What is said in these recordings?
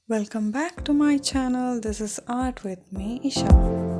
Welcome back to my channel. This is Art with me, Esha.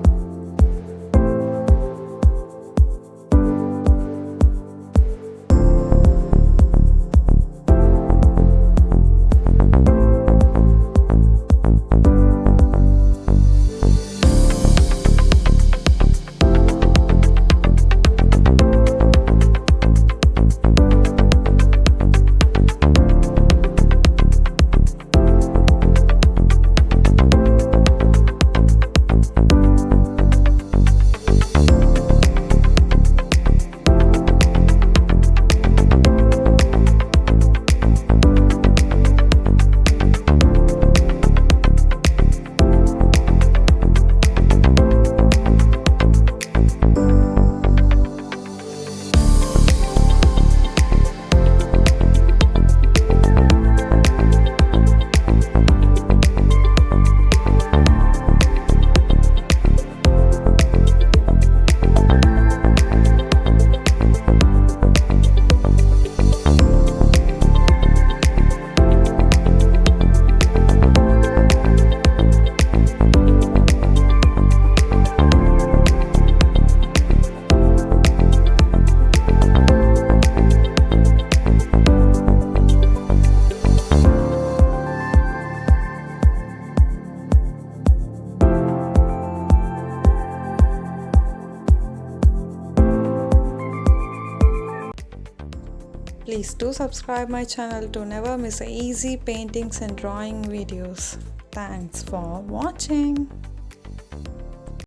Please do subscribe my channel to never miss easy paintings and drawing videos. Thanks for watching.